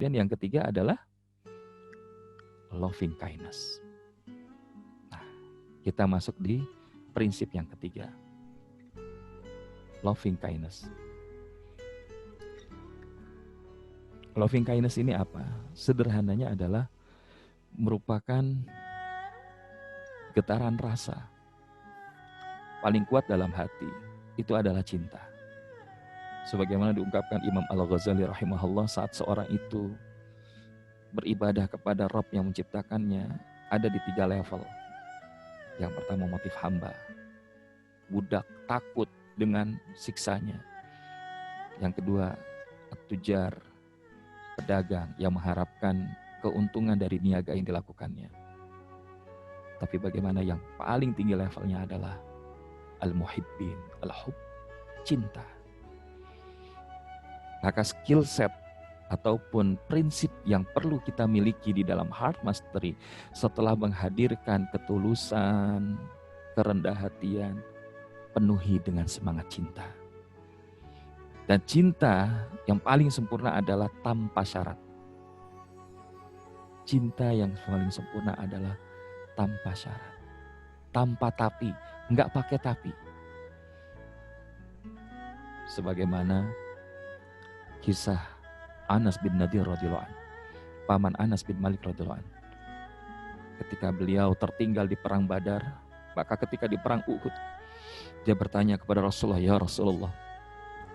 Kemudian yang ketiga adalah loving kindness. Nah, kita masuk di prinsip yang ketiga. Loving kindness. Loving kindness ini apa? Sederhananya adalah merupakan getaran rasa paling kuat dalam hati. Itu adalah cinta. Sebagaimana diungkapkan Imam Al-Ghazali rahimahullah, saat seorang itu beribadah kepada Rabb yang menciptakannya, ada di 3 level. Yang pertama motif hamba, budak takut dengan siksanya. Yang kedua tujar, pedagang yang mengharapkan keuntungan dari niaga yang dilakukannya. Tapi bagaimana yang paling tinggi levelnya adalah al-muhibbin, al-hub, cinta. Maka skill set ataupun prinsip yang perlu kita miliki di dalam heart mastery setelah menghadirkan ketulusan, kerendah hatian, penuhi dengan semangat cinta. Dan cinta yang paling sempurna adalah tanpa syarat. Cinta yang paling sempurna adalah tanpa syarat, tanpa tapi, enggak pakai tapi. Sebagaimana kisah Anas bin Nadir radhiyallahu anhu, paman Anas bin Malik radhiyallahu anhu. Ketika beliau tertinggal di perang Badar, maka ketika di perang Uhud, dia bertanya kepada Rasulullah, "Ya Rasulullah,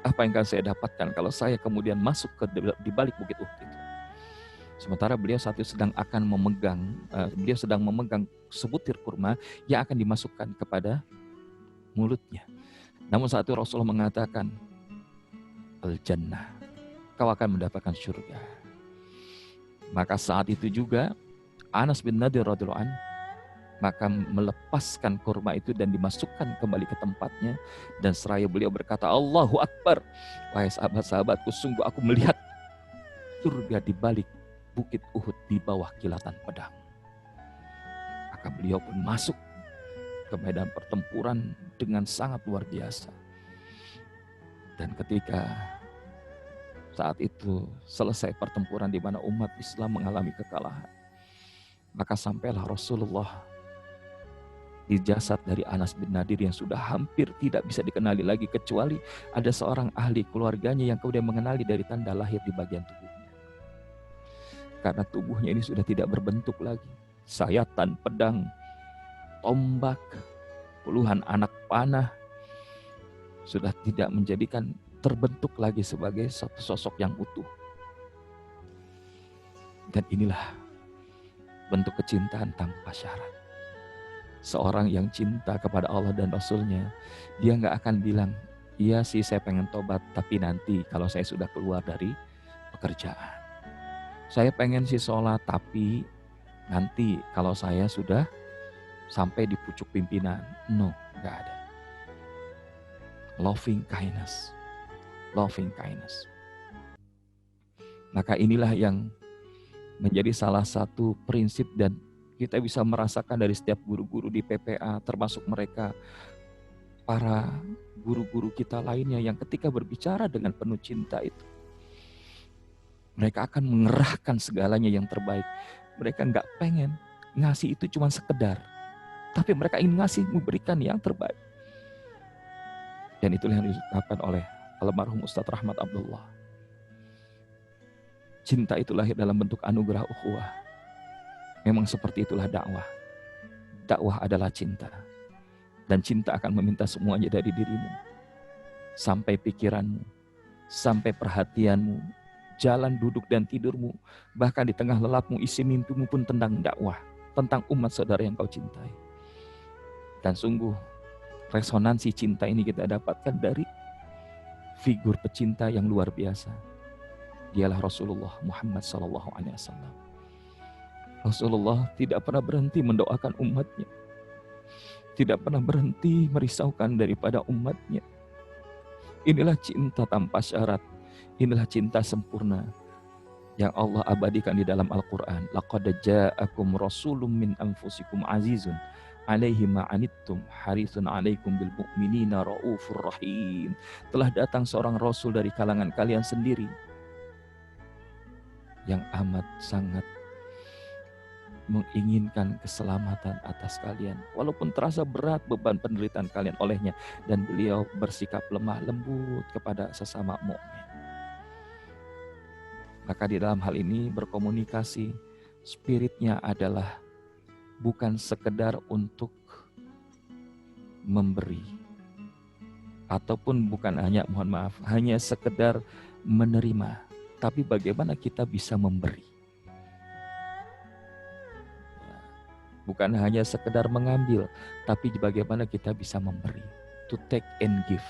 apa yang akan saya dapatkan kalau saya kemudian masuk ke di balik bukit Uhud itu?" Sementara beliau saat itu sedang memegang sebutir kurma yang akan dimasukkan kepada mulutnya. Namun saat itu Rasulullah mengatakan, "Al-Jannah, kau akan mendapatkan surga." Maka saat itu juga Anas bin Nadir radhiyallahu anhu maka melepaskan kurma itu dan dimasukkan kembali ke tempatnya, dan seraya beliau berkata, "Allahu Akbar, wahai sahabat-sahabatku, sungguh aku melihat surga di balik bukit Uhud di bawah kilatan pedang." Maka beliau pun masuk ke medan pertempuran dengan sangat luar biasa. Dan ketika saat itu selesai pertempuran di mana umat Islam mengalami kekalahan, maka sampailah Rasulullah di jasad dari Anas bin Nadir yang sudah hampir tidak bisa dikenali lagi, kecuali ada seorang ahli keluarganya yang kemudian mengenali dari tanda lahir di bagian tubuhnya. Karena tubuhnya ini sudah tidak berbentuk lagi. Sayatan pedang, tombak, puluhan anak panah sudah tidak menjadikan terbentuk lagi sebagai satu sosok yang utuh. Dan inilah bentuk kecintaan tanpa syarat. Seorang yang cinta kepada Allah dan Rasulnya, dia gak akan bilang, "Iya sih saya pengen tobat, tapi nanti kalau saya sudah keluar dari pekerjaan. Saya pengen sih sholat, tapi nanti kalau saya sudah sampai di pucuk pimpinan." No, gak ada. Loving kindness. Loving kindness. Maka inilah yang menjadi salah satu prinsip, dan kita bisa merasakan dari setiap guru-guru di PPA, termasuk mereka para guru-guru kita lainnya yang ketika berbicara dengan penuh cinta itu, mereka akan mengerahkan segalanya yang terbaik. Mereka nggak pengen ngasih itu cuma sekedar, tapi mereka ingin ngasih, memberikan yang terbaik. Dan itulah yang diungkapkan oleh almarhum Ustadz Rahmat Abdullah. Cinta itu lahir dalam bentuk anugerah ukhuwah. Memang seperti itulah dakwah. Dakwah adalah cinta. Dan cinta akan meminta semuanya dari dirimu. Sampai pikiranmu, sampai perhatianmu, jalan duduk dan tidurmu, bahkan di tengah lelapmu, isi mimpimu pun tentang dakwah, tentang umat saudara yang kau cintai. Dan sungguh resonansi cinta ini kita dapatkan dari figur pecinta yang luar biasa. Dialah Rasulullah Muhammad SAW. Rasulullah tidak pernah berhenti mendoakan umatnya, tidak pernah berhenti merisaukan daripada umatnya. Inilah cinta tanpa syarat, inilah cinta sempurna yang Allah abadikan di dalam Al-Quran. Laqad ja'akum rasulun min anfusikum azizun alaihi ma'anittum harisun alaikum bil mu'minina raufur rahim. Telah datang seorang rasul dari kalangan kalian sendiri yang amat sangat menginginkan keselamatan atas kalian, walaupun terasa berat beban penderitaan kalian olehnya, dan beliau bersikap lemah lembut kepada sesama mukmin. Maka di dalam hal ini berkomunikasi, spiritnya adalah bukan sekedar untuk memberi, ataupun bukan hanya, mohon maaf, hanya sekedar menerima, tapi bagaimana kita bisa memberi. Bukan hanya sekedar mengambil, tapi bagaimana kita bisa memberi. To take and give.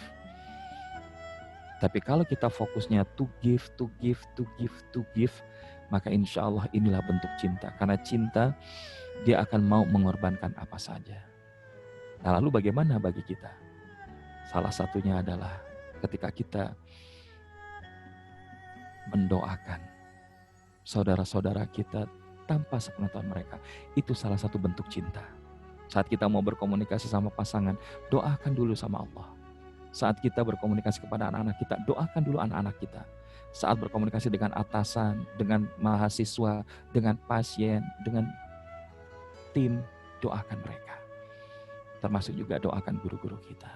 Tapi kalau kita fokusnya to give, to give, to give, to give, maka insya Allah inilah bentuk cinta. Karena cinta, dia akan mau mengorbankan apa saja. Nah, lalu bagaimana bagi kita? Salah satunya adalah ketika kita mendoakan saudara-saudara kita tanpa sepengetahuan mereka. Itu salah satu bentuk cinta. Saat kita mau berkomunikasi sama pasangan, doakan dulu sama Allah. Saat kita berkomunikasi kepada anak-anak kita, doakan dulu anak-anak kita. Saat berkomunikasi dengan atasan, dengan mahasiswa, dengan pasien, dengan tim, doakan mereka. Termasuk juga doakan guru-guru kita.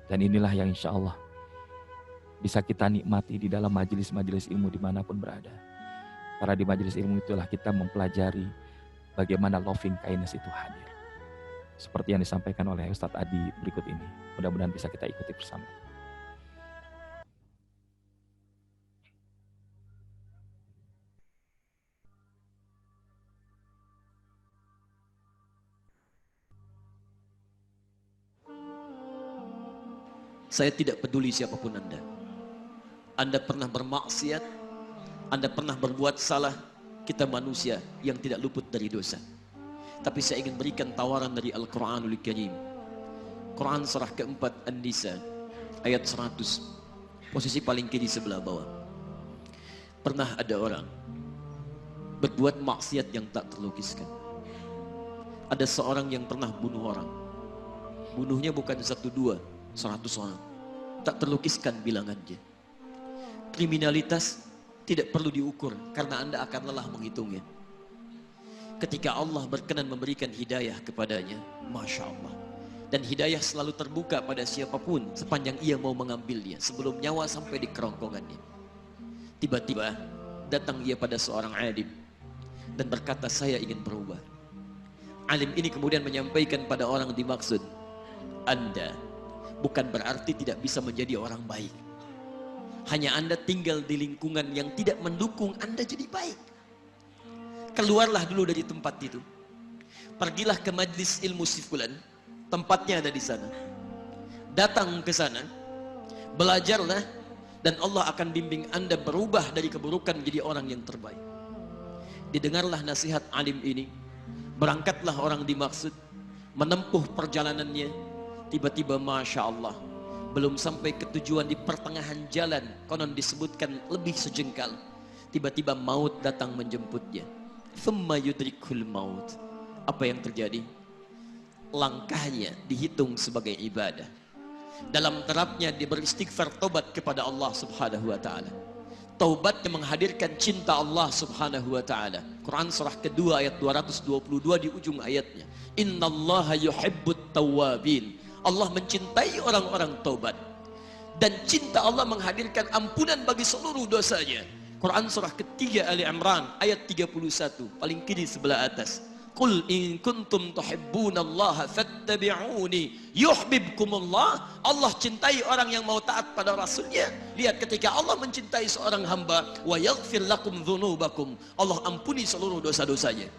Dan inilah yang insya Allah bisa kita nikmati di dalam majelis-majelis ilmu dimanapun berada. Karena di majelis ilmu itulah kita mempelajari bagaimana loving kindness itu hadir. Seperti yang disampaikan oleh Ustadz Adi berikut ini. Mudah-mudahan bisa kita ikuti bersama. Saya tidak peduli siapapun Anda. Anda pernah bermaksiat, Anda pernah berbuat salah, kita manusia yang tidak luput dari dosa. Tapi saya ingin berikan tawaran dari Al-Quranul Karim. Quran surah keempat An-Nisa ayat 100, posisi paling kiri sebelah bawah. Pernah ada orang berbuat maksiat yang tak terlukiskan. Ada seorang yang pernah bunuh orang. Bunuhnya bukan 1, 2, 100 orang. Tak terlukiskan bilangannya. Kriminalitas tidak perlu diukur karena Anda akan lelah menghitungnya. Ketika Allah berkenan memberikan hidayah kepadanya, Masya Allah. Dan hidayah selalu terbuka pada siapapun sepanjang ia mau mengambilnya sebelum nyawa sampai di kerongkongannya. Tiba-tiba datang ia pada seorang alim dan berkata, saya ingin berubah. Alim ini kemudian menyampaikan pada orang dimaksud, Anda bukan berarti tidak bisa menjadi orang baik. Hanya Anda tinggal di lingkungan yang tidak mendukung Anda jadi baik. Keluarlah dulu dari tempat itu. Pergilah ke majlis ilmu si fulan, tempatnya ada di sana. Datang ke sana, belajarlah, dan Allah akan bimbing Anda berubah dari keburukan menjadi orang yang terbaik. Didengarlah nasihat alim ini. Berangkatlah orang dimaksud, menempuh perjalanannya. Tiba-tiba Masya Allah, belum sampai ke tujuan, di pertengahan jalan, konon disebutkan lebih sejengkal, tiba-tiba maut datang menjemputnya. Thumma yudrikul maut. Apa yang terjadi? Langkahnya dihitung sebagai ibadah. Dalam terapnya dia beristighfar, tobat kepada Allah subhanahu wa ta'ala. Taubatnya menghadirkan cinta Allah subhanahu wa ta'ala. Quran surah kedua ayat 222 di ujung ayatnya. Innallaha yuhibbut tawwabin. Allah mencintai orang-orang taubat. Dan cinta Allah menghadirkan ampunan bagi seluruh dosanya. Quran surah ketiga Ali Imran ayat 31, paling kiri sebelah atas. Qul in kuntum tuhibbunallaha fattabi'uni yuhibbukumullah. Allah cintai orang yang mau taat pada Rasulnya. Lihat, ketika Allah mencintai seorang hamba, wa yaghfir lakum dzunubakum, Allah ampuni seluruh dosa-dosanya.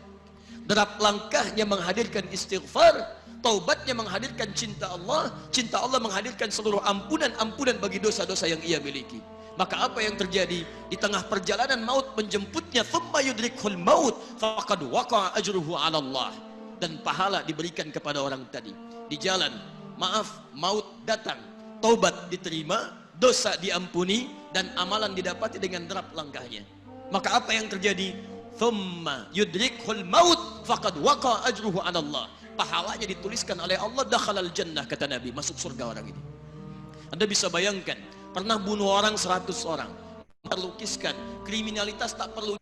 Derap langkahnya menghadirkan istighfar, taubatnya menghadirkan cinta Allah menghadirkan seluruh ampunan bagi dosa-dosa yang ia miliki. Maka apa yang terjadi? Di tengah perjalanan maut menjemputnya, thumma yudrikhul maut faqad waqa'a ajruhu 'ala Allah. Dan pahala diberikan kepada orang tadi. Di jalan, maaf, maut datang, taubat diterima, dosa diampuni, dan amalan didapati dengan derap langkahnya. Maka apa yang terjadi? Thumma yudrikhul maut faqad waqa'a ajruhu 'ala Allah. Pahalanya dituliskan oleh Allah, dakhalal jannah, kata Nabi, masuk surga orang ini. Anda bisa bayangkan, pernah bunuh orang 100 orang, terlukiskan, kriminalitas tak perlu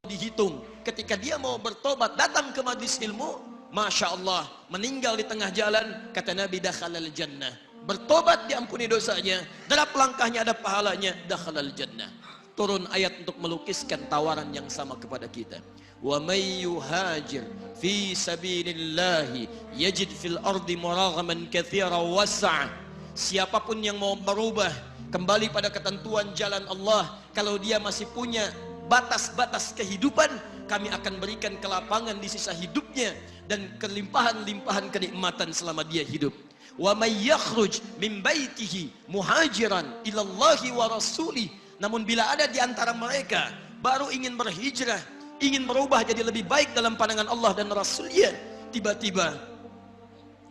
dihitung. Ketika dia mau bertobat, datang ke majlis ilmu, Masya Allah, meninggal di tengah jalan, kata Nabi, dakhalal jannah. Bertobat diampuni dosanya, derap langkahnya ada pahalanya, dakhalal jannah. Turun ayat untuk melukiskan tawaran yang sama kepada kita. Wa may yuhajir fi sabilillahi yajid fil ardi muraghaman katsiran was'a. Siapapun yang mau berubah kembali pada ketentuan jalan Allah, kalau dia masih punya batas-batas kehidupan, kami akan berikan kelapangan di sisa hidupnya dan kelimpahan-limpahan kenikmatan selama dia hidup. Wa may yakhruj min baitihi muhajiran ila Allahi wa rasulih. Namun bila ada di antara mereka baru ingin berhijrah, ingin berubah jadi lebih baik dalam pandangan Allah dan Rasulnya, tiba-tiba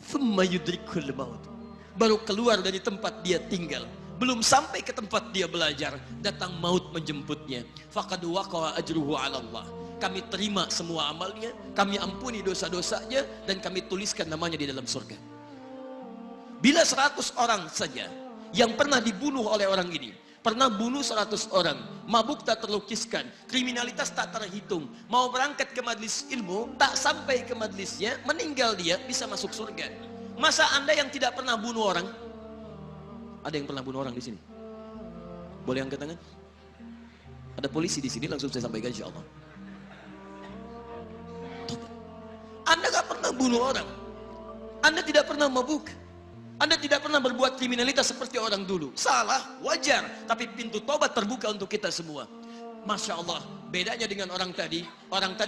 thumma yudrikul maut, baru keluar dari tempat dia tinggal, belum sampai ke tempat dia belajar, datang maut menjemputnya, faqad waqa'a ajruhu 'ala Allah. Kami terima semua amalnya, kami ampuni dosa-dosanya, dan kami tuliskan namanya di dalam surga. Bila 100 orang saja yang pernah dibunuh oleh orang ini, pernah bunuh 100 orang, mabuk tak terlukiskan, kriminalitas tak terhitung, mau berangkat ke majlis ilmu, tak sampai ke majlisnya, meninggal dia, bisa masuk surga. Masa Anda yang tidak pernah bunuh orang? Ada yang pernah bunuh orang di sini? Boleh angkat tangan? Ada polisi di sini, langsung saya sampaikan insya Allah. Anda gak pernah bunuh orang, Anda tidak pernah mabuk, Anda tidak pernah berbuat kriminalitas seperti orang dulu. Salah, wajar, tapi pintu tobat terbuka untuk kita semua. Masya Allah, bedanya dengan orang tadi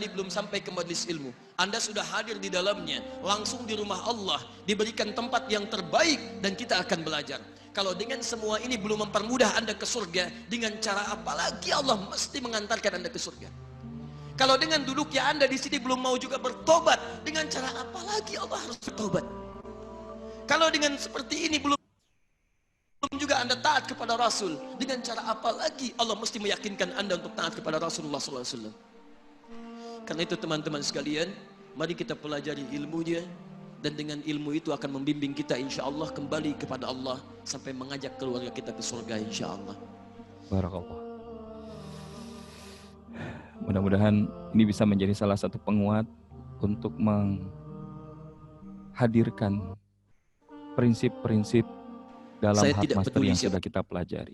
belum sampai ke majlis ilmu, Anda sudah hadir di dalamnya, langsung di rumah Allah, diberikan tempat yang terbaik, dan kita akan belajar. Kalau dengan semua ini belum mempermudah Anda ke surga, dengan cara apa lagi Allah mesti mengantarkan Anda ke surga? Kalau dengan duduknya Anda di sini belum mau juga bertobat, dengan cara apa lagi Allah harus bertobat? Kalau dengan seperti ini belum juga Anda taat kepada Rasul, dengan cara apa lagi Allah mesti meyakinkan Anda untuk taat kepada Rasulullah SAW? Karena itu teman-teman sekalian, mari kita pelajari ilmunya, dan dengan ilmu itu akan membimbing kita insya Allah kembali kepada Allah, sampai mengajak keluarga kita ke surga insya Allah. Barakallah. Mudah-mudahan ini bisa menjadi salah satu penguat untuk menghadirkan prinsip-prinsip dalam hak master yang sudah kita pelajari.